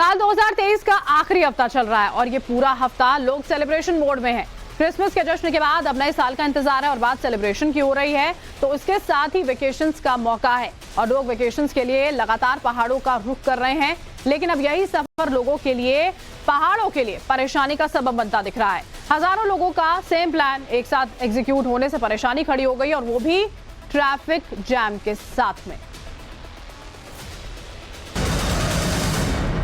साल 2023 का आखिरी हफ्ता चल रहा है और ये पूरा हफ्ता लोग सेलिब्रेशन मोड में हैं। क्रिसमस के जश्न के बाद अब नए साल का इंतजार है और बात सेलिब्रेशन की हो रही है, तो उसके साथ ही वेकेशंस का मौका है और लोग वेकेशंस के लिए लगातार पहाड़ों का रुख कर रहे हैं। लेकिन अब यही सफर लोगों के लिए पहाड़ों के लिए परेशानी का सबब बनता दिख रहा है। हजारों लोगों का सेम प्लान एक साथ एग्जीक्यूट होने से परेशानी खड़ी हो गई और वो भी ट्रैफिक जैम के साथ में।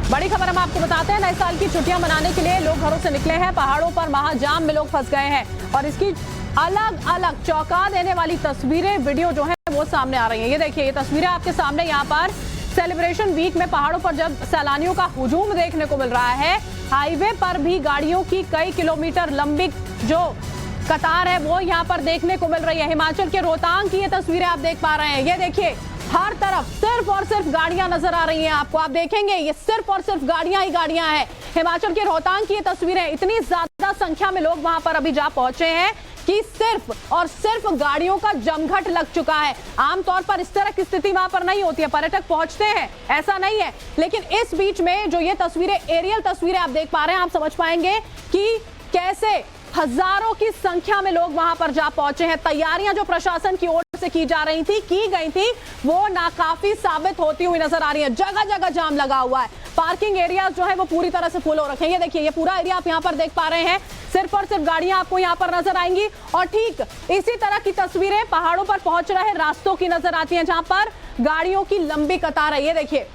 बड़ी खबर हम आपको बताते हैं, नए साल की छुट्टियां मनाने के लिए लोग घरों से निकले हैं। पहाड़ों पर महाजाम में लोग फंस गए हैं और इसकी अलग अलग चौंका देने वाली तस्वीरें, वीडियो जो है वो सामने आ रही हैं। ये देखिए, ये तस्वीरें आपके सामने। यहाँ पर सेलिब्रेशन वीक में पहाड़ों पर जब सैलानियों का हुजूम देखने को मिल रहा है, हाईवे पर भी गाड़ियों की कई किलोमीटर लंबी जो कतार है वो यहाँ पर देखने को मिल रही है। हिमाचल के रोहतांग की ये तस्वीरें आप देख पा रहे हैं। ये देखिए, हर तरफ सिर्फ और सिर्फ गाड़ियां नजर आ रही हैं आपको। आप देखेंगे ये सिर्फ और सिर्फ गाड़ियां ही गाड़ियां हैं। हिमाचल के रोहतांग की ये तस्वीरें, इतनी ज्यादा संख्या में लोग वहां पर अभी जा पहुंचे हैं कि सिर्फ और सिर्फ गाड़ियों का जमघट लग चुका है। आमतौर पर इस तरह की स्थिति वहां पर नहीं होती है, पर्यटक पहुंचते हैं, ऐसा नहीं है। लेकिन इस बीच में जो ये तस्वीरें, एरियल तस्वीरें आप देख पा रहे हैं, आप समझ पाएंगे कि कैसे हजारों की संख्या में लोग वहां पर जा पहुंचे हैं। तैयारियां जो प्रशासन की ओर से की जा रही थी, की गई थी, वो नाकाफी साबित होती हुई नजर आ रही है। जगह जगह जाम लगा हुआ है, पार्किंग एरिया जो है वो पूरी तरह से फुल हो रखे हैं। ये देखिए, ये पूरा एरिया आप यहाँ पर देख पा रहे हैं, सिर्फ और सिर्फ गाड़ियां आपको यहाँ पर नजर आएंगी। और ठीक इसी तरह की तस्वीरें पहाड़ों पर पहुंच रहे रास्तों की नजर आती हैं, जहां पर गाड़ियों की लंबी कतार है। ये देखिए,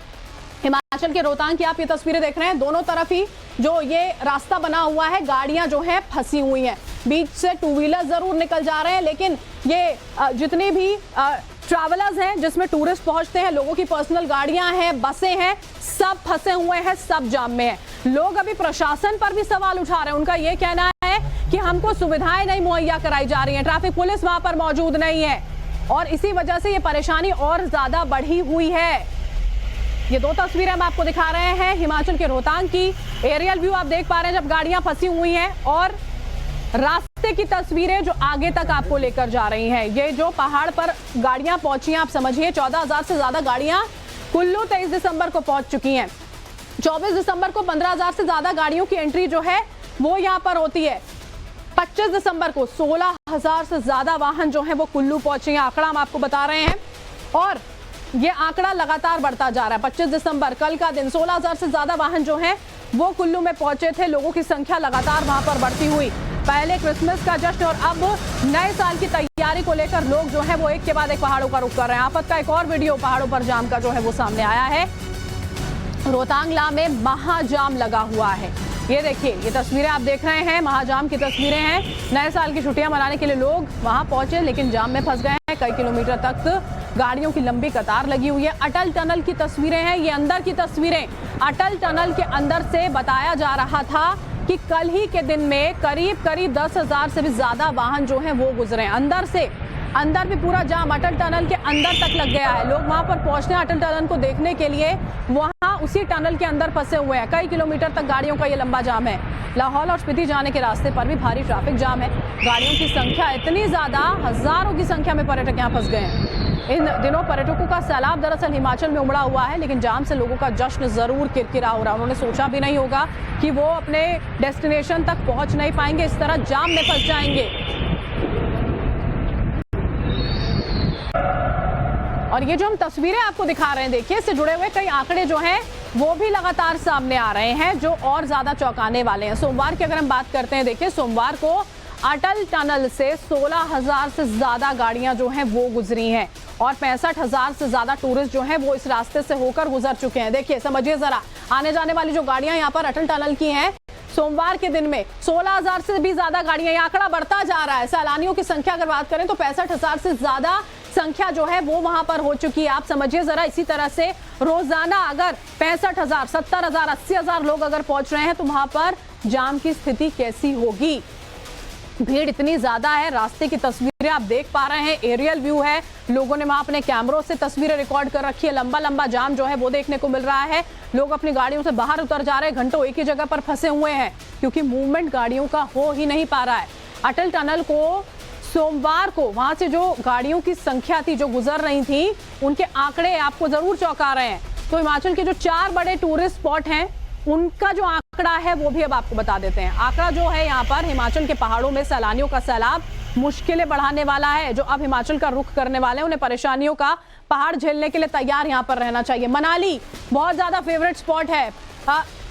हिमाचल के रोहतांग की आप ये तस्वीरें देख रहे हैं। दोनों तरफ ही जो ये रास्ता बना हुआ है, गाड़ियां जो हैं फंसी हुई हैं। बीच से टू व्हीलर जरूर निकल जा रहे हैं, लेकिन ये जितनी भी ट्रैवलर्स हैं, जिसमें टूरिस्ट पहुंचते हैं, लोगों की पर्सनल गाड़ियां हैं, बसें हैं, सब फंसे हुए हैं, सब जाम में हैं। लोग अभी प्रशासन पर भी सवाल उठा रहे हैं। उनका ये कहना है कि हमको सुविधाएं नहीं मुहैया कराई जा रही हैं, ट्रैफिक पुलिस वहां पर मौजूद नहीं है और इसी वजह से ये परेशानी और ज्यादा बढ़ी हुई है। ये दो तस्वीरें हम आपको दिखा रहे हैं हिमाचल के रोहतांग की। एरियल व्यू आप देख पा रहे हैं जब गाड़ियां फंसी हुई हैं, और रास्ते की तस्वीरें जो आगे तक आपको लेकर जा रही हैं। ये जो पहाड़ पर गाड़ियां पहुंची हैं, आप समझिए 14,000 से ज्यादा गाड़ियां कुल्लू 23 दिसंबर को पहुंच चुकी हैं। 24 दिसंबर को 15,000 से ज्यादा गाड़ियों की एंट्री जो है वो यहां पर होती है। 25 दिसंबर को 16,000 से ज्यादा वाहन जो है वो कुल्लू पहुंचे हैं। आंकड़ा हम आपको बता रहे हैं और ये आंकड़ा लगातार बढ़ता जा रहा है। 25 दिसंबर कल का दिन 16,000 से ज्यादा वाहन जो हैं वो कुल्लू में पहुंचे थे। लोगों की संख्या लगातार वहां पर बढ़ती हुई, पहले क्रिसमस का जश्न और अब नए साल की तैयारी को लेकर लोग जो है वो एक के बाद एक पहाड़ों का रुख कर रहे हैं। आफत का एक और वीडियो पहाड़ों पर जाम का जो है वो सामने आया है। रोहतांगला में महाजाम लगा हुआ है। ये देखिए, ये तस्वीरें आप देख रहे हैं, महाजाम की तस्वीरें हैं। नए साल की छुट्टियां मनाने के लिए लोग वहां पहुंचे, लेकिन जाम में फंस गए हैं। कई किलोमीटर तक गाड़ियों की लंबी कतार लगी हुई है। अटल टनल की तस्वीरें हैं, ये अंदर की तस्वीरें। अटल टनल के अंदर से बताया जा रहा था कि कल ही के दिन में करीब 10,000 से भी ज्यादा वाहन जो हैं वो गुजरे। अंदर से, अंदर भी पूरा जाम अटल टनल के अंदर तक लग गया है। लोग वहां पर पहुंचते हैं अटल टनल को देखने के लिए, वहां उसी टनल के अंदर फंसे हुए हैं। कई किलोमीटर तक गाड़ियों का ये लंबा जाम है। लाहौल और स्पीति जाने के रास्ते पर भी भारी ट्रैफिक जाम है। गाड़ियों की संख्या इतनी ज्यादा, हजारों की संख्या में पर्यटक यहाँ फंस गए हैं। इन दिनों पर्यटकों का सैलाब दरअसल हिमाचल में उमड़ा हुआ है, लेकिन जाम से लोगों का जश्न जरूर किरकिरा हो रहा है। उन्होंने सोचा भी नहीं होगा कि वो अपने डेस्टिनेशन तक पहुंच नहीं पाएंगे, इस तरह जाम में फंस जाएंगे। और ये जो हम तस्वीरें आपको दिखा रहे हैं, देखिए, इससे जुड़े हुए कई आंकड़े जो हैं वो भी लगातार सामने आ रहे हैं, जो और ज्यादा चौंकाने वाले हैं। सोमवार की अगर हम बात करते हैं, देखिए, सोमवार को अटल टनल से 16,000 से ज्यादा गाड़ियां जो हैं वो गुजरी हैं और 65,000 से ज्यादा टूरिस्ट जो हैं वो इस रास्ते से होकर गुजर चुके हैं। देखिए, समझिए जरा, आने जाने वाली जो गाड़ियां यहाँ पर अटल टनल की हैं, सोमवार के दिन में 16,000 से भी ज्यादा गाड़ियां, आंकड़ा बढ़ता जा रहा है। सैलानियों की संख्या अगर बात करें तो 65,000 से ज्यादा संख्या जो है वो वहां पर हो चुकी है। आप समझिए जरा, इसी तरह से रोजाना अगर 65,000, 70,000, 80,000 लोग अगर पहुंच रहे हैं तो वहां पर जाम की स्थिति कैसी होगी। भीड़ इतनी ज्यादा है। रास्ते की तस्वीरें आप देख पा रहे हैं, एरियल व्यू है। लोगों ने वहां अपने कैमरों से तस्वीरें रिकॉर्ड कर रखी है। लंबा लंबा जाम जो है वो देखने को मिल रहा है। लोग अपनी गाड़ियों से बाहर उतर जा रहे हैं, घंटों एक ही जगह पर फंसे हुए हैं क्योंकि मूवमेंट गाड़ियों का हो ही नहीं पा रहा है। अटल टनल को सोमवार को वहां से जो गाड़ियों की संख्या थी जो गुजर रही थी, उनके आंकड़े आपको जरूर चौंका रहे हैं। तो हिमाचल के जो 4 बड़े टूरिस्ट स्पॉट हैं उनका जो आंकड़ा है वो भी अब आपको बता देते हैं। आंकड़ा जो है यहाँ पर हिमाचल के पहाड़ों में सैलानियों का सैलाब मुश्किलें बढ़ाने वाला है। जो अब हिमाचल का रुख करने वाले हैं उन्हें परेशानियों का पहाड़ झेलने के लिए तैयार यहाँ पर रहना चाहिए। मनाली बहुत ज्यादा फेवरेट स्पॉट है।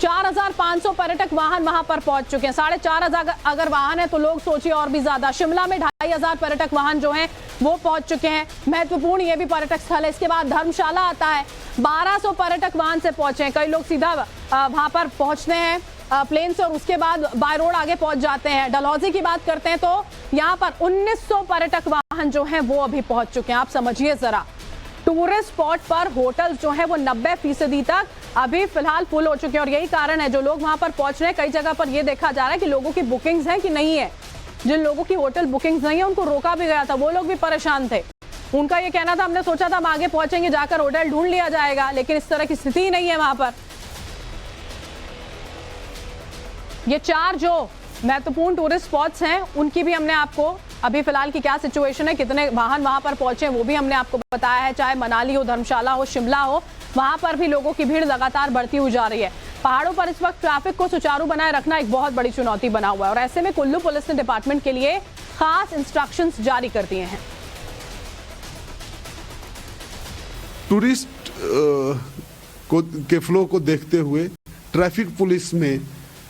4,500 पर्यटक वाहन वहां पर पहुंच चुके हैं। 4,500 अगर वाहन है तो लोग सोचिए और भी ज्यादा। शिमला में 2,500 पर्यटक वाहन जो हैं वो पहुंच चुके हैं। महत्वपूर्ण ये भी पर्यटक स्थल है। इसके बाद धर्मशाला आता है, 1200 पर्यटक वाहन से पहुंचे हैं। कई लोग सीधा वहां पर पहुंचते हैं प्लेन से और उसके बाद बाय रोड आगे पहुंच जाते हैं। डलहौजी की बात करते हैं तो यहाँ पर 1900 पर्यटक वाहन जो हैं वो अभी पहुंच चुके हैं। आप समझिए जरा, टूरिस्ट स्पॉट पर होटल जो है वो 90% तक अभी फिलहाल फुल हो चुके हैं और यही कारण है जो लोग वहां पर पहुंच रहे हैं। कई जगह पर ये देखा जा रहा है कि लोगों की बुकिंग्स हैं कि नहीं है। जिन लोगों की होटल बुकिंग्स नहीं है उनको रोका भी गया था, वो लोग भी परेशान थे। उनका ये कहना था हमने सोचा था हम आगे पहुंचेंगे, जाकर होटल ढूंढ लिया जाएगा, लेकिन इस तरह की स्थिति नहीं है वहां पर। ये 4 जो महत्वपूर्ण टूरिस्ट स्पॉट्स हैं उनकी भी हमने आपको अभी फिलहाल की क्या सिचुएशन है, कितने वाहन वहां पर पहुंचे वो भी हमने आपको बताया है। चाहे मनाली हो, धर्मशाला हो, शिमला हो, वहां पर भी लोगों की भीड़ लगातार बढ़ती हुई जा रही है। पहाड़ों पर इस वक्त ट्रैफिक को सुचारू बनाए रखना एक बहुत बड़ी चुनौती बना हुआ है और ऐसे में कुल्लू पुलिस ने डिपार्टमेंट के लिए खास इंस्ट्रक्शंस जारी कर दिए हैं। टूरिस्ट के फ्लो को देखते हुए ट्रैफिक पुलिस में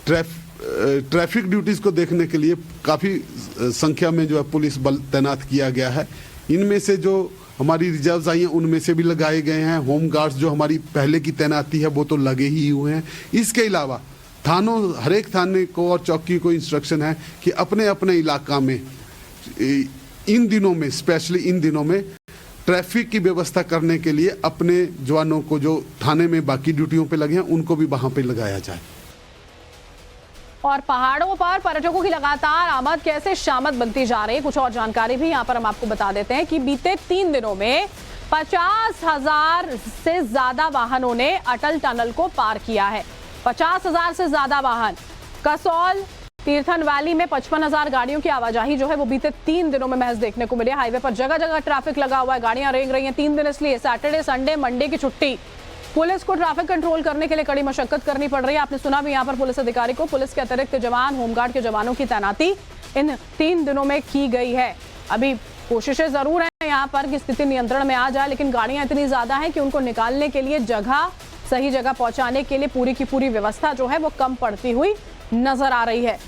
ट्रैफिक ड्यूटीज को देखने के लिए काफ़ी संख्या में जो है पुलिस बल तैनात किया गया है। इनमें से जो हमारी रिजर्व्स आई हैं उनमें से भी लगाए गए हैं। होम गार्ड्स जो हमारी पहले की तैनाती है वो तो लगे ही हुए हैं। इसके अलावा थानों, हर एक थाने को और चौकी को इंस्ट्रक्शन है कि अपने अपने इलाका में इन दिनों में, स्पेशली इन दिनों में ट्रैफिक की व्यवस्था करने के लिए अपने जवानों को जो थाने में बाकी ड्यूटियों पे लगे हैं उनको भी वहां पे लगाया जाए। और पहाड़ों पर पर्यटकों की लगातार आमद कैसे शामत बनती जा रही है, कुछ और जानकारी भी यहाँ पर हम आपको बता देते हैं कि बीते 3 दिनों में 50,000 से ज्यादा वाहनों ने अटल टनल को पार किया है। 50,000 से ज्यादा वाहन। कसौल तीर्थन वैली में 55,000 गाड़ियों की आवाजाही जो है वो बीते 3 दिनों में महज देखने को मिली। हाईवे पर जगह जगह ट्रैफिक लगा हुआ है, गाड़ियां रेंग रही हैं 3 दिन, इसलिए सैटरडे, संडे, मंडे की छुट्टी। पुलिस को ट्रैफिक कंट्रोल करने के लिए कड़ी मशक्कत करनी पड़ रही है। आपने सुना भी यहाँ पर पुलिस अधिकारी को, पुलिस के अतिरिक्त जवान, होमगार्ड के जवानों की तैनाती इन 3 दिनों में की गई है। अभी कोशिशें जरूर हैं यहाँ पर कि स्थिति नियंत्रण में आ जाए, लेकिन गाड़ियां इतनी ज्यादा हैं कि उनको निकालने के लिए जगह, सही जगह पहुंचाने के लिए पूरी की पूरी व्यवस्था जो है वो कम पड़ती हुई नजर आ रही है।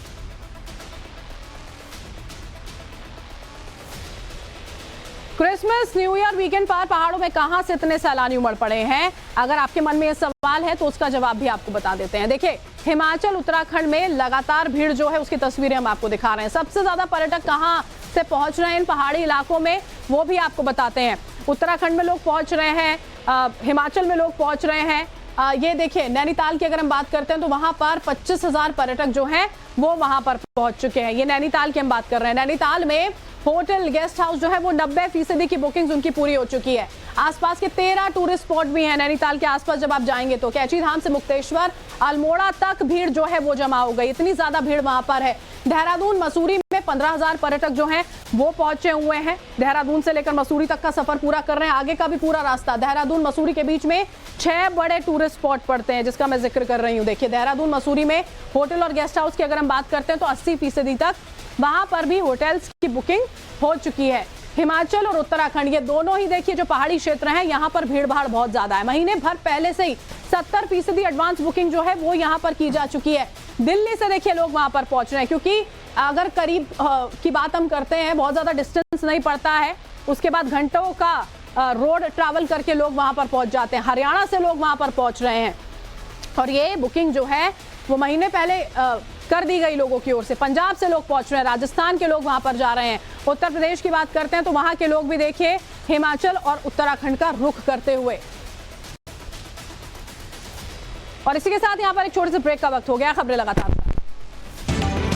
क्रिसमस, न्यू ईयर वीकेंड पर पहाड़ों में कहां से इतने सैलानी उमड़ पड़े हैं? अगर आपके मन में यह सवाल है तो उसका जवाब भी आपको बता देते हैं। देखिए, हिमाचल, उत्तराखंड में लगातार भीड़ जो है उसकी तस्वीरें हम आपको दिखा रहे हैं। सबसे ज्यादा पर्यटक कहां से पहुंच रहे हैं इन पहाड़ी इलाकों में वो भी आपको बताते हैं। उत्तराखंड में लोग पहुंच रहे हैं, हिमाचल में लोग पहुंच रहे हैं। ये देखिए, नैनीताल की अगर हम बात करते हैं तो वहां पर 25,000 पर्यटक जो हैं वो वहां पर पहुंच चुके हैं। ये नैनीताल की हम बात कर रहे हैं। नैनीताल में होटल, गेस्ट हाउस जो है वो 90% की बुकिंग्स उनकी पूरी हो चुकी है। आसपास के 13 टूरिस्ट स्पॉट भी हैं नैनीताल के आसपास। जब आप जाएंगे तो कैची धाम से मुक्तेश्वर, अल्मोड़ा तक भीड़ जो है वो जमा हो गई, इतनी ज्यादा भीड़ वहां पर है। देहरादून, मसूरी में 15,000 पर्यटक जो हैं वो पहुंचे हुए हैं। देहरादून से लेकर मसूरी तक का सफर पूरा कर रहे हैं। आगे का भी पूरा रास्ता, देहरादून मसूरी के बीच में 6 बड़े टूरिस्ट स्पॉट पड़ते हैं जिसका मैं जिक्र कर रही हूँ। देखिए, देहरादून मसूरी में होटल और गेस्ट हाउस की अगर हम बात करते हैं तो 80% तक वहां पर भी होटल्स की बुकिंग हो चुकी है। हिमाचल और उत्तराखंड, ये दोनों ही देखिए जो पहाड़ी क्षेत्र हैं, यहाँ पर भीड़ भाड़ बहुत ज्यादा है। महीने भर पहले से ही 70% एडवांस बुकिंग जो है वो यहाँ पर की जा चुकी है। दिल्ली से देखिए लोग वहां पर पहुंच रहे हैं, क्योंकि अगर करीब की बात हम करते हैं, बहुत ज्यादा डिस्टेंस नहीं पड़ता है, उसके बाद घंटों का रोड ट्रैवल करके लोग वहां पर पहुंच जाते हैं। हरियाणा से लोग वहां पर पहुंच रहे हैं और ये बुकिंग जो है वो महीने पहले कर दी गई लोगों की ओर से। पंजाब से लोग पहुंच रहे हैं, राजस्थान के लोग वहां पर जा रहे हैं। उत्तर प्रदेश की बात करते हैं तो वहां के लोग भी देखिए हिमाचल और उत्तराखंड का रुख करते हुए। और इसी के साथ यहां पर एक छोटे से ब्रेक का वक्त हो गया। खबरें लगातार